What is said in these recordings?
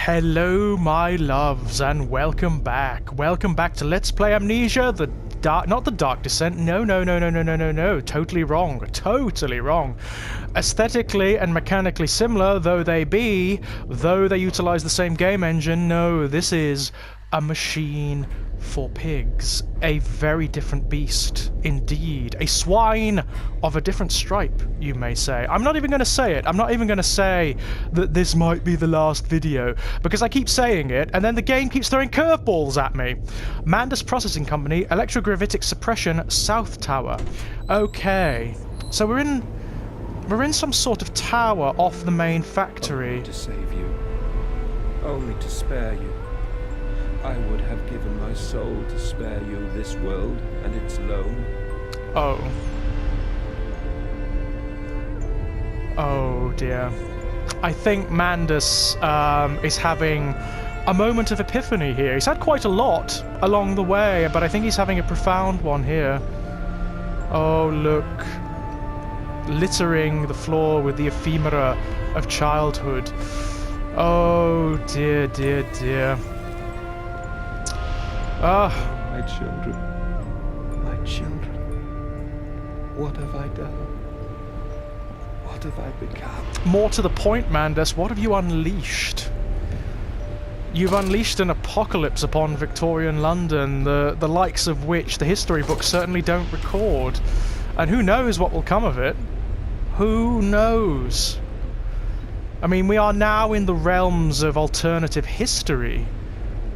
Hello, my loves, and welcome back. Welcome back to Let's Play Amnesia, not the Dark Descent. No. Totally wrong. Totally wrong. Aesthetically and mechanically similar though they be, though they utilize the same game engine, no, this is a machine for pigs. A very different beast, indeed. A swine of a different stripe, you may say. I'm not even going to say it. I'm not even going to say that this might be the last video, because I keep saying it, and then the game keeps throwing curveballs at me. Mandus Processing Company, Electrogravitic Suppression, South Tower. Okay, so we're in some sort of tower off the main factory. Only to save you. Only to spare you. I would have given my soul to spare you this world and its loan. Oh. Oh dear. I think Mandus is having a moment of epiphany here. He's had quite a lot along the way, but I think he's having a profound one here. Oh, look. Littering the floor with the ephemera of childhood. Oh dear, dear, dear. Ah. My children. My children. What have I done? What have I become? More to the point, Mandus, what have you unleashed? You've unleashed an apocalypse upon Victorian London, the likes of which the history books certainly don't record. And who knows what will come of it? Who knows? I mean, we are now in the realms of alternative history,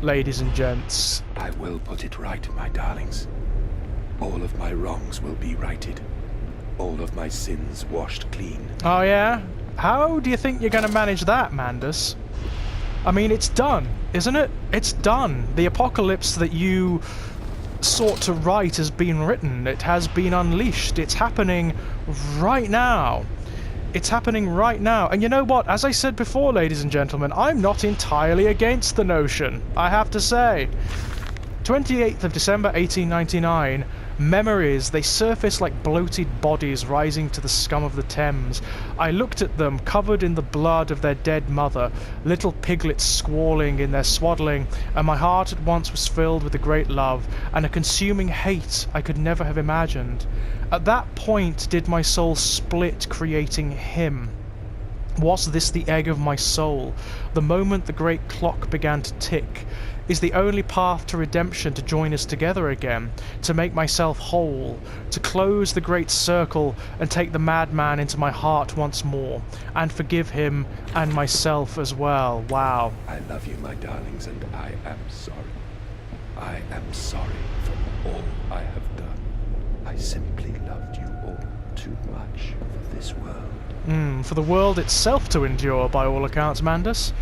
ladies and gents. I will put it right, my darlings. All of my wrongs will be righted. All of my sins washed clean. Oh yeah? How do you think you're going to manage that, Mandus? I mean, it's done, isn't it? It's done. The apocalypse that you sought to write has been written. It has been unleashed. It's happening right now. It's happening right now. And you know what? As I said before, ladies and gentlemen, I'm not entirely against the notion, I have to say. 28th of December 1899. Memories, they surface like bloated bodies rising to the scum of the Thames. I looked at them, covered in the blood of their dead mother, little piglets squalling in their swaddling, and my heart at once was filled with a great love, and a consuming hate I could never have imagined. At that point did my soul split, creating him. Was this the egg of my soul? The moment the great clock began to tick, is the only path to redemption to join us together again, to make myself whole, to close the great circle and take the madman into my heart once more, and forgive him and myself as well. Wow. I love you, my darlings, and I am sorry. I am sorry for all I have done. I simply loved you all too much for this world. For the world itself to endure, by all accounts, Mandus.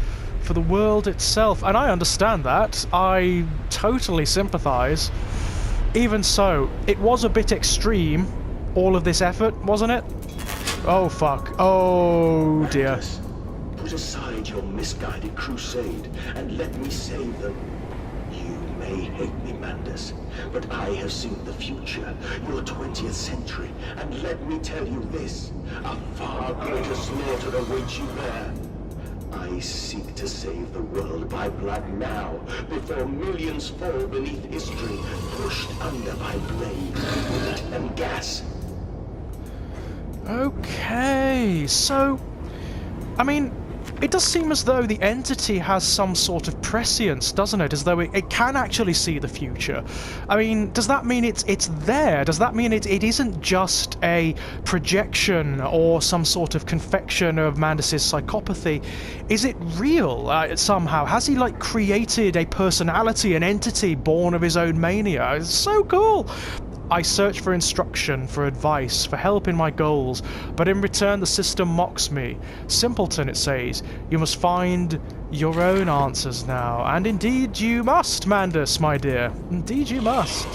For the world itself. And I understand that. I totally sympathise. Even so, it was a bit extreme, all of this effort, wasn't it? Oh, fuck. Oh, dear. Put aside your misguided crusade and let me save them. You may hate me, Mandus, but I have seen the future, your 20th century, and let me tell you this, a far greater slaughter awaits you there. I seek to save the world by blood now, before millions fall beneath history, pushed under by blade, heat, and gas. Okay, so, I mean, it does seem as though the entity has some sort of prescience, doesn't it? As though it can actually see the future. I mean, does that mean it's there? Does that mean it isn't just a projection or some sort of confection of Mandus's psychopathy? Is it real somehow? Has he, like, created a personality, an entity born of his own mania? It's so cool! I search for instruction, for advice, for help in my goals, but in return the system mocks me. Simpleton, it says, you must find your own answers now. And indeed you must, Mandus, my dear. Indeed you must.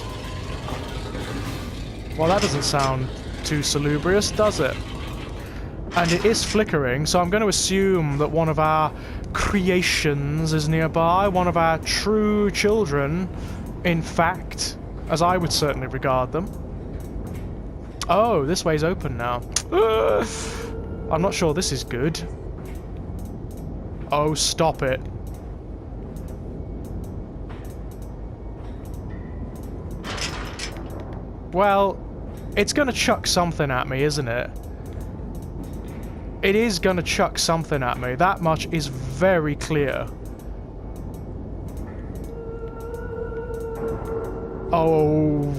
Well, that doesn't sound too salubrious, does it? And it is flickering, so I'm going to assume that one of our creations is nearby, one of our true children, in fact, as I would certainly regard them. Oh, this way's open now. I'm not sure this is good. Oh, stop it. Well, it's gonna chuck something at me, isn't it? It is gonna chuck something at me. That much is very clear. Oh...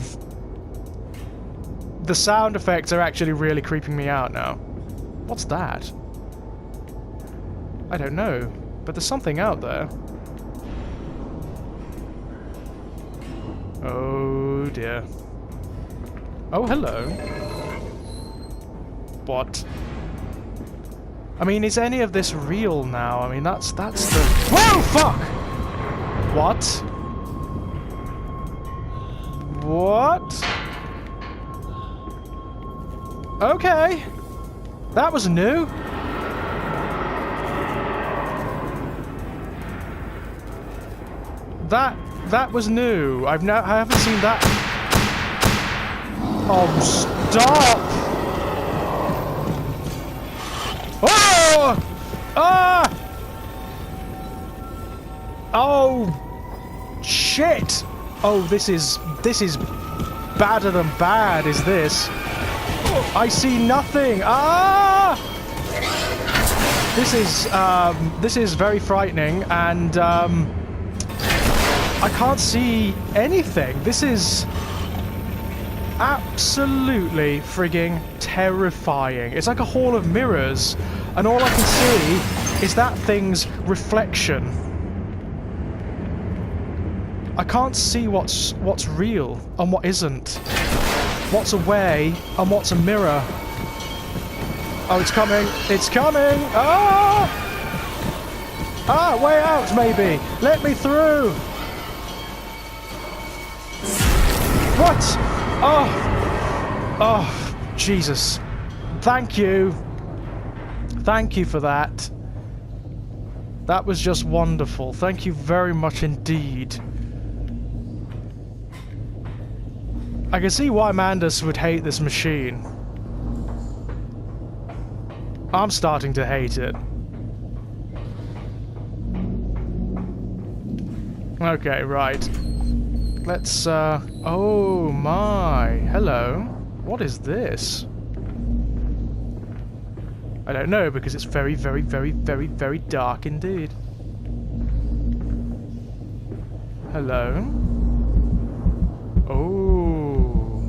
The sound effects are actually really creeping me out now. What's that? I don't know, but there's something out there. Oh dear. Oh, hello. What? I mean, is any of this real now? I mean, that's the... Whoa, fuck! What? What? Okay. That was new. That was new. I haven't seen that. Oh, stop! Oh! Ah! Oh! Shit! Oh, this is badder than bad, is this? I see nothing! Ah! This is very frightening, and, I can't see anything. This is absolutely frigging terrifying. It's like a hall of mirrors, and all I can see is that thing's reflection. I can't see what's real and what isn't. What's away and what's a mirror. Oh, it's coming! It's coming! Ah! Ah, way out, maybe! Let me through! What? Oh! Oh, Jesus. Thank you. Thank you for that. That was just wonderful. Thank you very much indeed. I can see why Mandus would hate this machine. I'm starting to hate it. Okay, right. Let's, oh my. Hello. What is this? I don't know, because it's very, very, very, very, very dark indeed. Hello. Oh.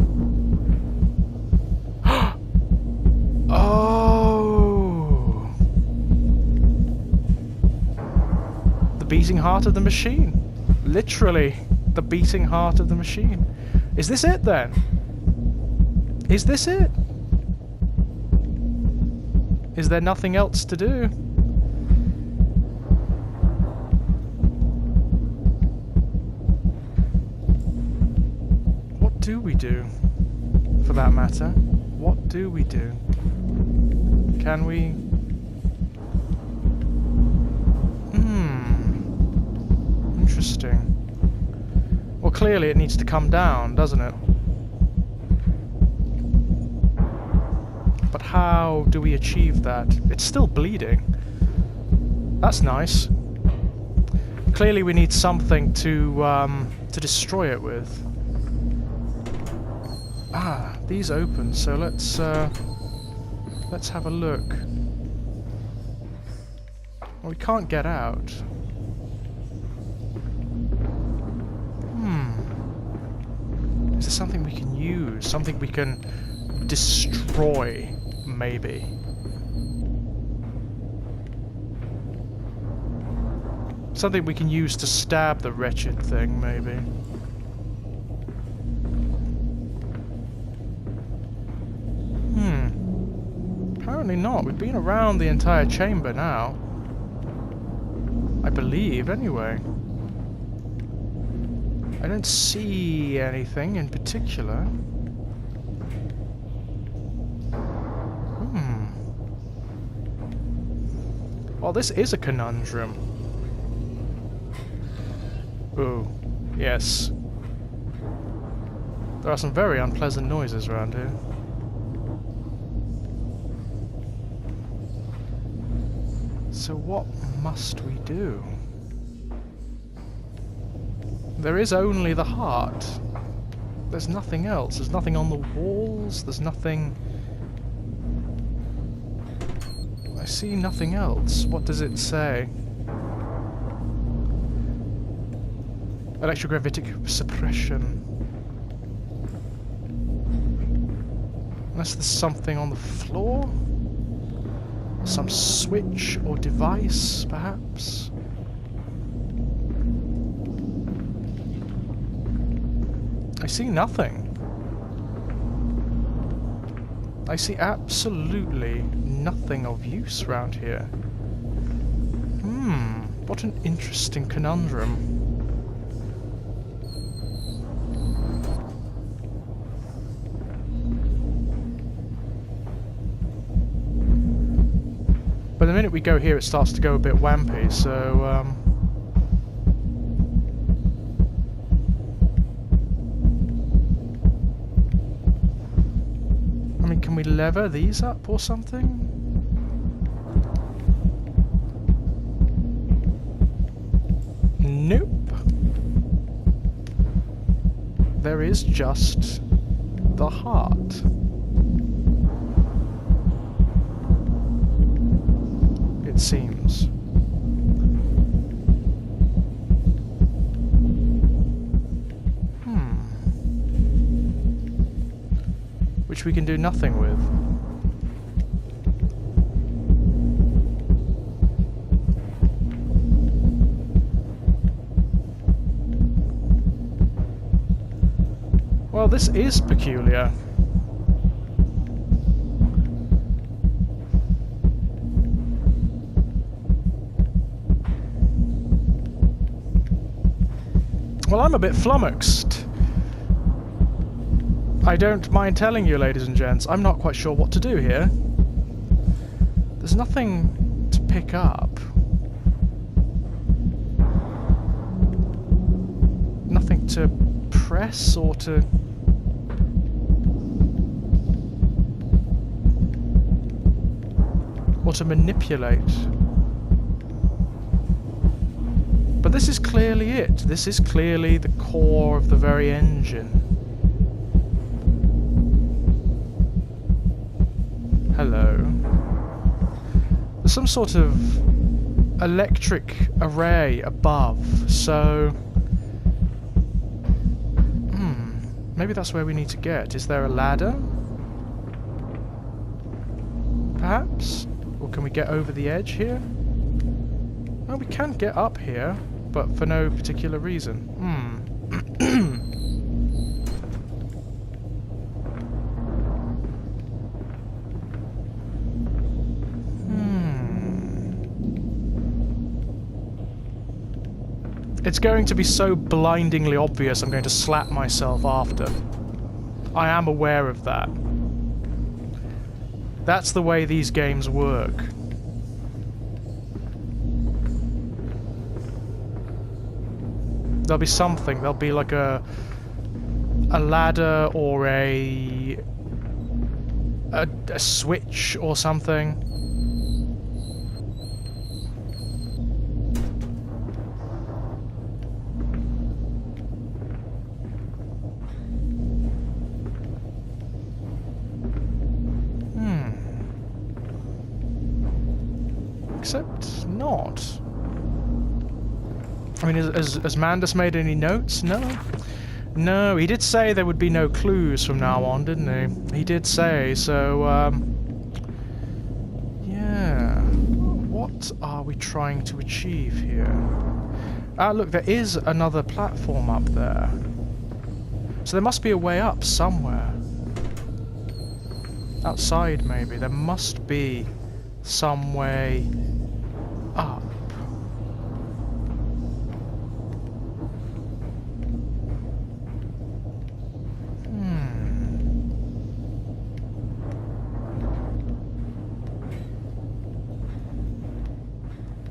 Oh. The beating heart of the machine. Literally, the beating heart of the machine. Is this it then? Is this it? Is there nothing else to do? What do we do, for that matter? What do we do? Can we... Interesting. Well, clearly it needs to come down, doesn't it? But how do we achieve that? It's still bleeding. That's nice. Clearly we need something to destroy it with. Ah, these open, so let's have a look. Well, we can't get out. Is there something we can use? Something we can destroy, maybe? Something we can use to stab the wretched thing, maybe. Apparently not. We've been around the entire chamber now. I believe, anyway. I don't see anything in particular. Well, this is a conundrum. Ooh, yes. There are some very unpleasant noises around here. So what must we do? There is only the heart. there's nothing else. There's nothing on the walls. There's nothing... I see nothing else. What does it say? Electrogravitic suppression. Unless there's something on the floor? Some switch or device, perhaps? I see nothing. I see absolutely nothing of use around here. What an interesting conundrum. But the minute we go here, it starts to go a bit wampy, so, I mean, can we lever these up or something? Nope. There is just the heart. It seems. Which we can do nothing with. Well, this is peculiar. Well, I'm a bit flummoxed. I don't mind telling you, ladies and gents, I'm not quite sure what to do here. There's nothing to pick up. Nothing to press or to... or to manipulate. But this is clearly it. This is clearly the core of the very engine. Hello. There's some sort of electric array above, so... maybe that's where we need to get. Is there a ladder? Perhaps? Or can we get over the edge here? Well, we can get up here, but for no particular reason. It's going to be so blindingly obvious I'm going to slap myself after. I am aware of that. That's the way these games work. There'll be something. There'll be like a ladder or a switch or something. Except not. I mean, has Mandus made any notes? No. No, he did say there would be no clues from now on, didn't he? He did say, so, yeah. What are we trying to achieve here? Ah, look, there is another platform up there. So there must be a way up somewhere. Outside, maybe. There must be some way up.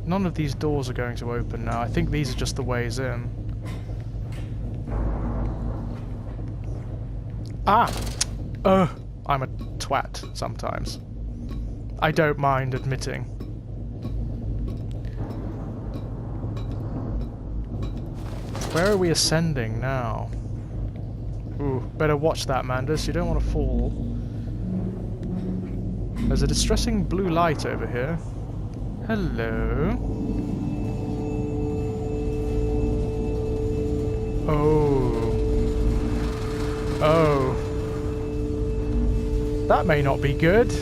None of these doors are going to open now. I think these are just the ways in. Ah! I'm a twat sometimes. I don't mind admitting. Where are we ascending now? Ooh, better watch that, Mandus. You don't want to fall. There's a distressing blue light over here. Hello. Oh. Oh. That may not be good.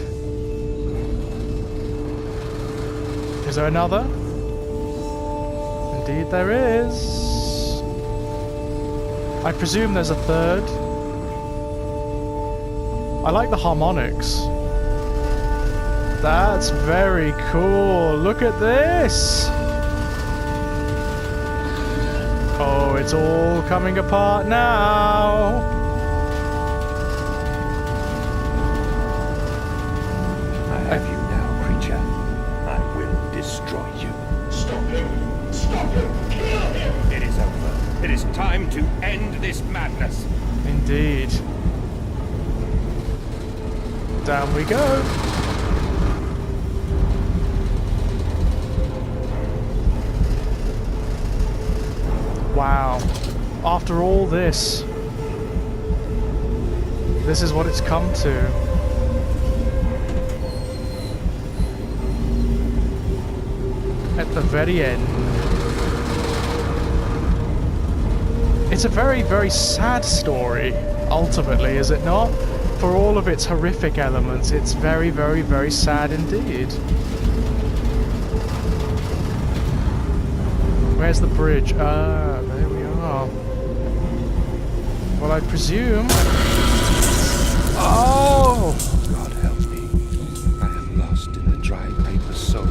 Is there another? Indeed there is. I presume there's a third. I like the harmonics. That's very cool. Look at this. Oh, it's all coming apart now. I have you now, creature. I will destroy you. Stop him! Stop him! Kill him! It is over. It is time to end this madness. Indeed. Down we go. Wow. After all this, this is what it's come to. At the very end. It's a very, very sad story, ultimately, is it not? For all of its horrific elements, it's very, very, very sad indeed. Where's the bridge? Ah, there we are. Well, I presume... Oh! God help me. I am lost in the dry paper soul.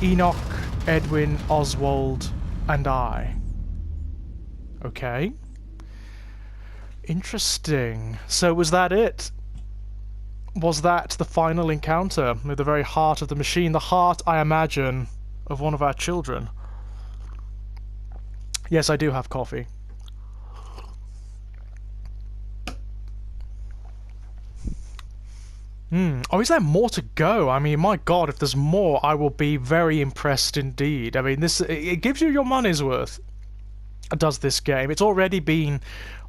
Enoch, Edwin, Oswald, and I. Okay. Interesting. So was that it? Was that the final encounter with the very heart of the machine? The heart, I imagine, of one of our children. Yes, I do have coffee. Oh, is there more to go? I mean, my God, if there's more, I will be very impressed indeed. I mean, it gives you your money's worth, does this game. It's already been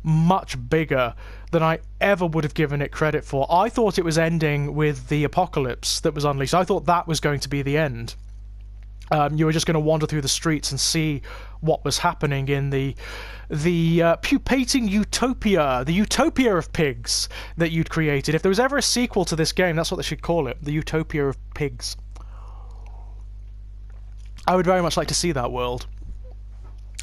much bigger than I ever would have given it credit for. I thought it was ending with the apocalypse that was unleashed. I thought that was going to be the end. You were just going to wander through the streets and see what was happening in the pupating utopia, the utopia of pigs that you'd created. If there was ever a sequel to this game, that's what they should call it, the utopia of pigs. I would very much like to see that world.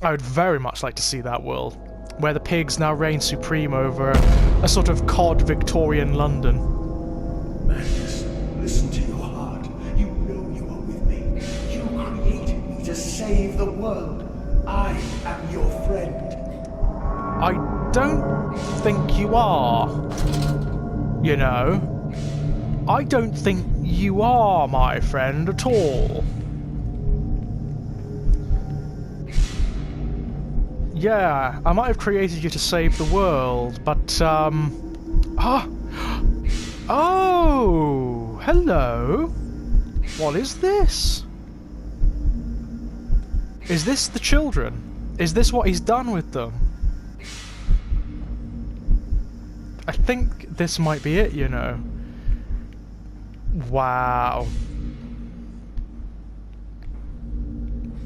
I would very much like to see that world, where the pigs now reign supreme over a sort of cod Victorian London. Magnus, listen to your heart. You know you are with me. You created me to save the world. I am your friend. I don't think you are. You know, I don't think you are my friend at all. Yeah, I might have created you to save the world, but, Oh! Hello! What is this? Is this the children? Is this what he's done with them? I think this might be it, you know. Wow.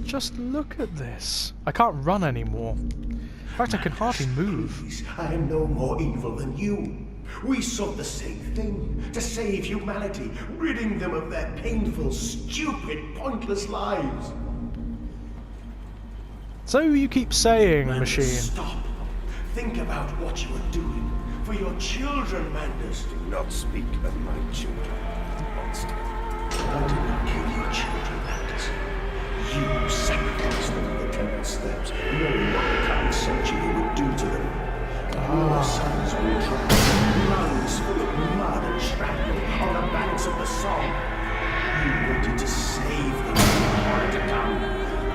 Just look at this. I can't run anymore. In fact, I can hardly move. Please, I am no more evil than you. We sought the same thing, to save humanity, ridding them of their painful, stupid, pointless lives. So you keep saying, Mandus, machine. stop. Think about what you are doing. For your children, Mandus. Do not speak of my children, monster. I did not kill your children, Mandus. You sacrificed them on the temple steps, knowing what the coming century would do to them. Your sons will drown, lungs full of mud and shrapnel on the banks of the Somme. You wanted to save them from the horror to come.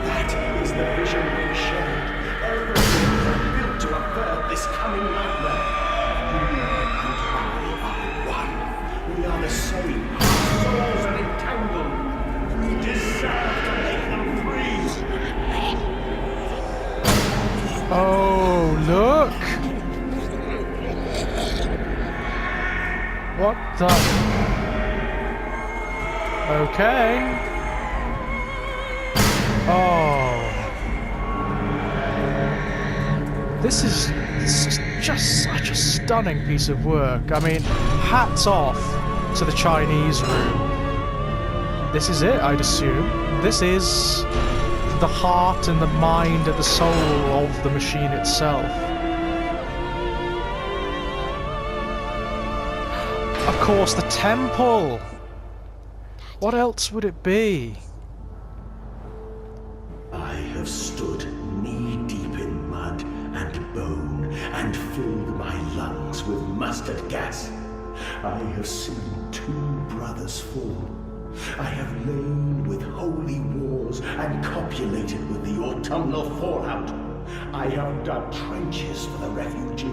That is the vision we shared. Everything was built to avert this coming nightmare. You and I are one. We are the same What the? Okay. Oh. This is just such a stunning piece of work. I mean, hats off to the Chinese room. This is it, I'd assume. This is the heart and the mind and the soul of the machine itself. Of course, the temple! What else would it be? I have stood knee-deep in mud and bone and filled my lungs with mustard gas. I have seen 2 brothers fall. I have lain with holy wars and copulated with the autumnal fallout. I have dug trenches for the refugees.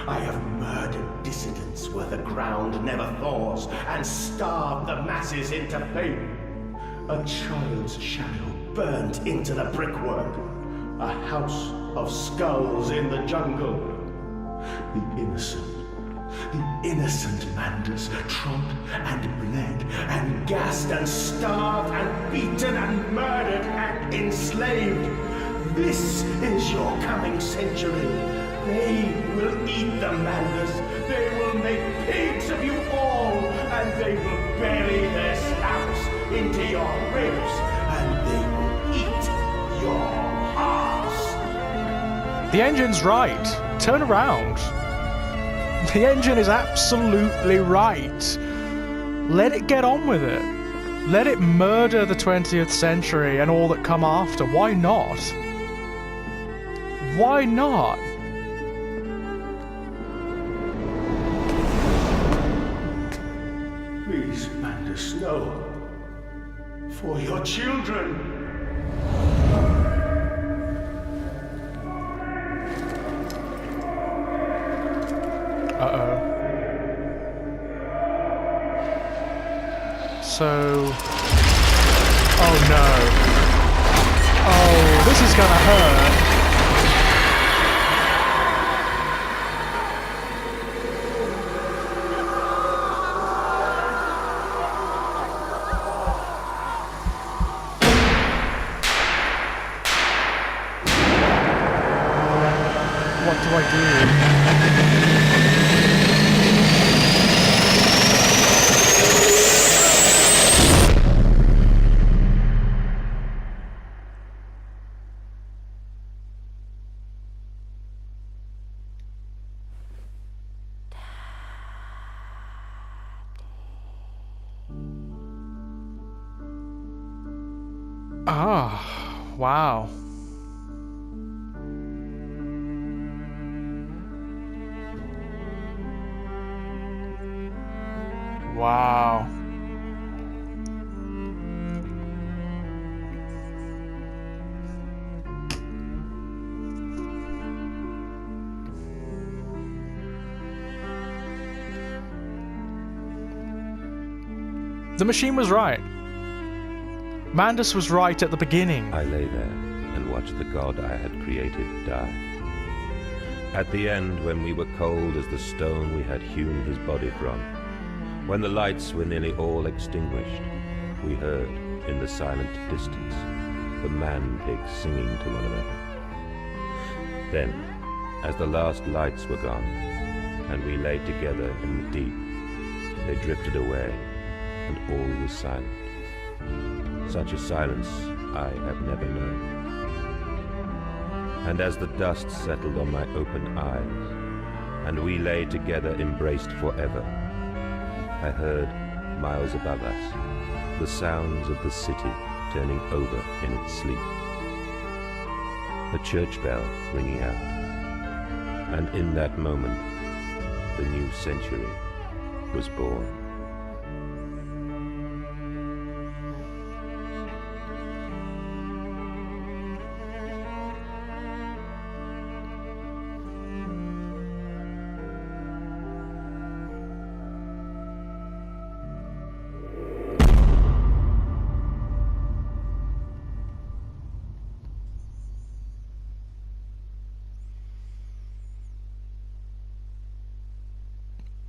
I have murdered dissidents where the ground never thaws and starved the masses into pain. A child's shadow burnt into the brickwork. A house of skulls in the jungle. The innocent Manders trod and bled and gassed and starved and beaten and murdered and enslaved. This is your coming century. They will eat the Manders. They will make pigs of you all, and they will bury their snouts into your ribs, and they will eat your hearts. The engine's right. Turn around. The engine is absolutely right. Let it get on with it. Let it murder the 20th century and all that come after. Why not? Why not? Please, Manders, no. For your children. Uh-oh. So... Oh no. Oh, this is gonna hurt. What do I do? Ah, wow. Wow. The machine was right. Mandus was right at the beginning. I lay there and watched the god I had created die. At the end, when we were cold as the stone we had hewn his body from, when the lights were nearly all extinguished, we heard, in the silent distance, the man-pigs singing to one another. Then, as the last lights were gone, and we lay together in the deep, they drifted away, and all was silent. Such a silence I have never known. And as the dust settled on my open eyes, and we lay together embraced forever, I heard, miles above us, the sounds of the city turning over in its sleep. A church bell ringing out. And in that moment, the new century was born.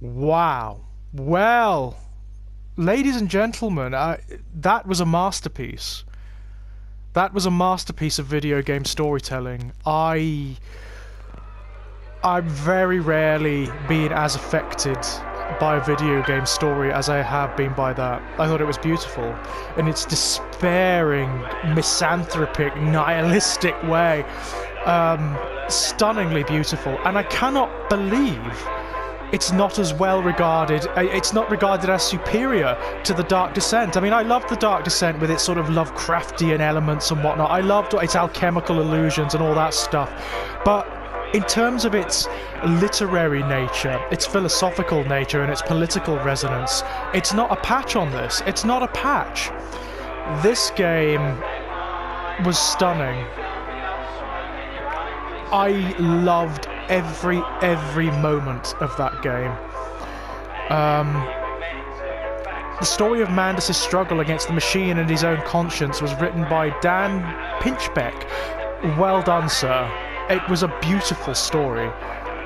Wow. Well, ladies and gentlemen, that was a masterpiece. That was a masterpiece of video game storytelling. I've very rarely been as affected by a video game story as I have been by that. I thought it was beautiful in its despairing, misanthropic, nihilistic way. Stunningly beautiful, and I cannot believe it's not as well regarded, it's not regarded as superior to The Dark Descent. I mean, I loved The Dark Descent with its sort of Lovecraftian elements and whatnot. I loved its alchemical illusions and all that stuff. But in terms of its literary nature, its philosophical nature, and its political resonance, it's not a patch on this. It's not a patch. This game was stunning. I loved every moment of that game. The story of Mandus' struggle against the machine and his own conscience was written by Dan Pinchbeck. Well done, sir. It was a beautiful story.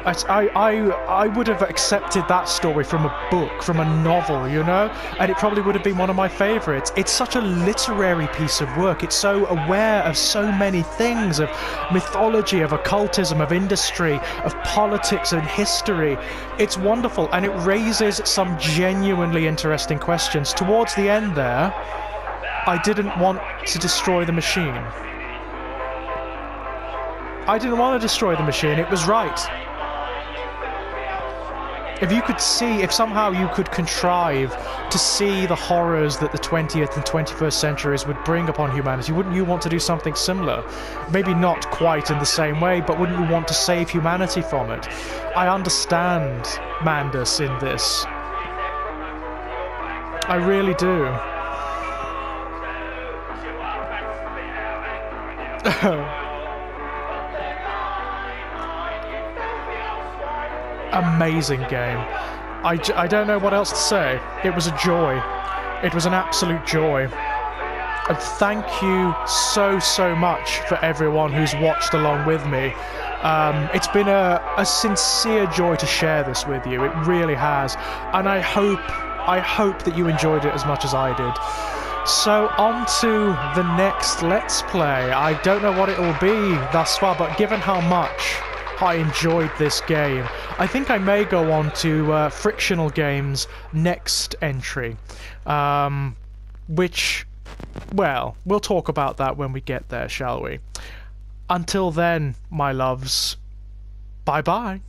I would have accepted that story from a book, from a novel, you know? And it probably would have been one of my favourites. It's such a literary piece of work. It's so aware of so many things, of mythology, of occultism, of industry, of politics and history. It's wonderful, and it raises some genuinely interesting questions. Towards the end there, I didn't want to destroy the machine. I didn't want to destroy the machine. It was right. If you could see, if somehow you could contrive to see the horrors that the 20th and 21st centuries would bring upon humanity, wouldn't you want to do something similar? Maybe not quite in the same way, but wouldn't you want to save humanity from it? I understand Mandus in this. I really do. Amazing game. I don't know what else to say. It was a joy. It was an absolute joy. And thank you so much for everyone who's watched along with me. It's been a sincere joy to share this with you. It really has. And I hope that you enjoyed it as much as I did. So on to the next Let's Play. I don't know what it will be thus far, but given how much I enjoyed this game, I think I may go on to Frictional Games' next entry, which, well, we'll talk about that when we get there, shall we? Until then, my loves, bye-bye.